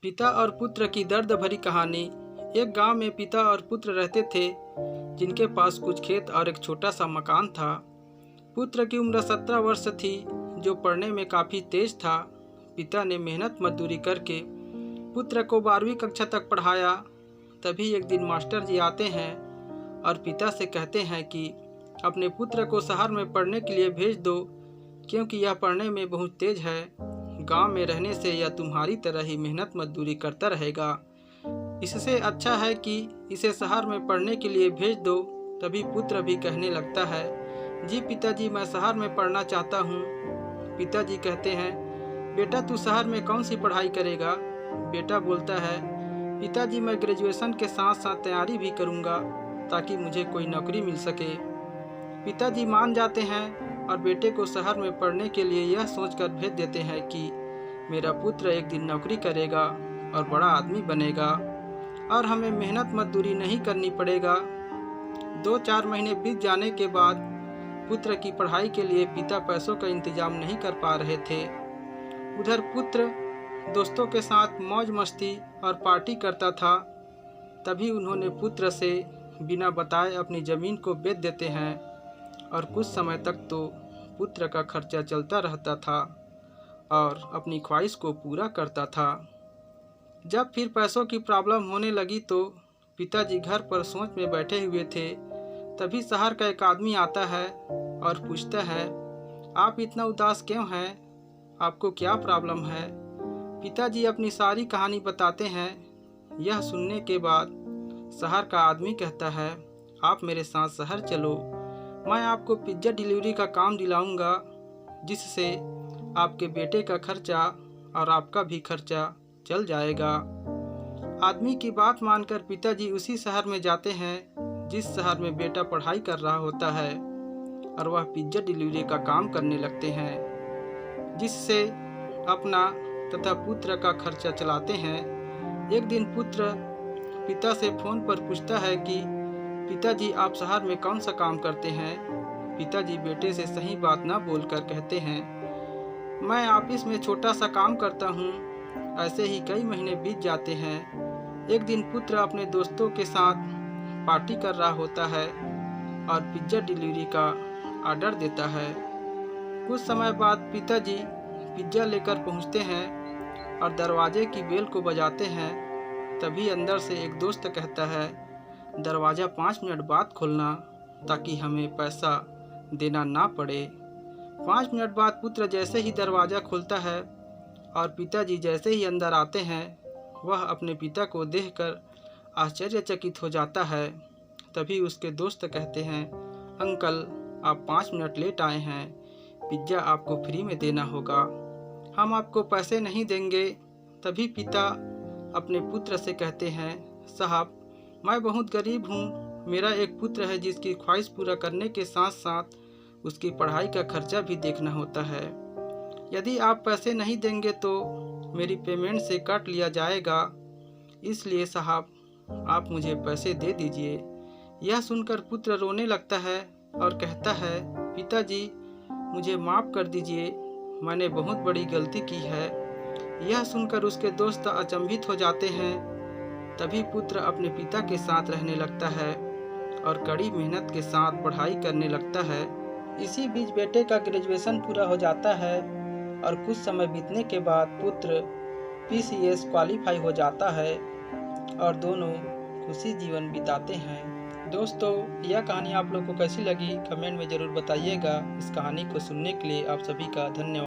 पिता और पुत्र की दर्द भरी कहानी। एक गांव में पिता और पुत्र रहते थे, जिनके पास कुछ खेत और एक छोटा सा मकान था। पुत्र की उम्र 17 वर्ष थी, जो पढ़ने में काफ़ी तेज था। पिता ने मेहनत मजदूरी करके पुत्र को 12वीं कक्षा तक पढ़ाया। तभी एक दिन मास्टर जी आते हैं और पिता से कहते हैं कि अपने पुत्र को शहर में पढ़ने के लिए भेज दो, क्योंकि यह पढ़ने में बहुत तेज है। गांव में रहने से यह तुम्हारी तरह ही मेहनत मजदूरी करता रहेगा। इससे अच्छा है कि इसे शहर में पढ़ने के लिए भेज दो। तभी पुत्र भी कहने लगता है, जी पिताजी, मैं शहर में पढ़ना चाहता हूँ। पिताजी कहते हैं, बेटा तू शहर में कौन सी पढ़ाई करेगा? बेटा बोलता है, पिताजी मैं ग्रेजुएशन के साथ साथ तैयारी भी करूँगा, ताकि मुझे कोई नौकरी मिल सके। पिताजी मान जाते हैं और बेटे को शहर में पढ़ने के लिए यह सोचकर भेज देते हैं कि मेरा पुत्र एक दिन नौकरी करेगा और बड़ा आदमी बनेगा और हमें मेहनत मजदूरी नहीं करनी पड़ेगा। 2-4 महीने बीत जाने के बाद पुत्र की पढ़ाई के लिए पिता पैसों का इंतजाम नहीं कर पा रहे थे। उधर पुत्र दोस्तों के साथ मौज मस्ती और पार्टी करता था। तभी उन्होंने पुत्र से बिना बताए अपनी ज़मीन को बेच देते हैं और कुछ समय तक तो पुत्र का खर्चा चलता रहता था और अपनी ख्वाहिश को पूरा करता था। जब फिर पैसों की प्रॉब्लम होने लगी तो पिताजी घर पर सोच में बैठे हुए थे। तभी शहर का एक आदमी आता है और पूछता है, आप इतना उदास क्यों हैं? आपको क्या प्रॉब्लम है? पिताजी अपनी सारी कहानी बताते हैं। यह सुनने के बाद शहर का आदमी कहता है, आप मेरे साथ शहर चलो, मैं आपको पिज्ज़ा डिलीवरी का काम दिलाऊंगा, जिससे आपके बेटे का खर्चा और आपका भी खर्चा चल जाएगा। आदमी की बात मानकर पिताजी उसी शहर में जाते हैं जिस शहर में बेटा पढ़ाई कर रहा होता है और वह पिज्ज़ा डिलीवरी का काम करने लगते हैं, जिससे अपना तथा पुत्र का खर्चा चलाते हैं। एक दिन पुत्र पिता से फ़ोन पर पूछता है कि पिताजी आप शहर में कौन सा काम करते हैं? पिताजी बेटे से सही बात ना बोलकर कहते हैं, मैं ऑफिस में छोटा सा काम करता हूँ। ऐसे ही कई महीने बीत जाते हैं। एक दिन पुत्र अपने दोस्तों के साथ पार्टी कर रहा होता है और पिज्ज़ा डिलीवरी का ऑर्डर देता है। कुछ समय बाद पिताजी पिज्ज़ा लेकर पहुँचते हैं और दरवाजे की बेल को बजाते हैं। तभी अंदर से एक दोस्त कहता है, दरवाज़ा 5 मिनट बाद खोलना, ताकि हमें पैसा देना ना पड़े। 5 मिनट बाद पुत्र जैसे ही दरवाज़ा खुलता है और पिताजी जैसे ही अंदर आते हैं, वह अपने पिता को देखकर आश्चर्यचकित हो जाता है। तभी उसके दोस्त कहते हैं, अंकल आप 5 मिनट लेट आए हैं, पिज्ज़ा आपको फ्री में देना होगा, हम आपको पैसे नहीं देंगे। तभी पिता अपने पुत्र से कहते हैं, साहब मैं बहुत गरीब हूँ, मेरा एक पुत्र है जिसकी ख्वाहिश पूरा करने के साथ साथ उसकी पढ़ाई का खर्चा भी देखना होता है। यदि आप पैसे नहीं देंगे तो मेरी पेमेंट से काट लिया जाएगा, इसलिए साहब आप मुझे पैसे दे दीजिए। यह सुनकर पुत्र रोने लगता है और कहता है, पिताजी मुझे माफ़ कर दीजिए, मैंने बहुत बड़ी गलती की है। यह सुनकर उसके दोस्त अचंभित हो जाते हैं। तभी पुत्र अपने पिता के साथ रहने लगता है और कड़ी मेहनत के साथ पढ़ाई करने लगता है। इसी बीच बेटे का ग्रेजुएशन पूरा हो जाता है और कुछ समय बीतने के बाद पुत्र PCS क्वालिफाई हो जाता है और दोनों खुशी जीवन बिताते हैं। दोस्तों यह कहानी आप लोग को कैसी लगी कमेंट में ज़रूर बताइएगा। इस कहानी को सुनने के लिए आप सभी का धन्यवाद।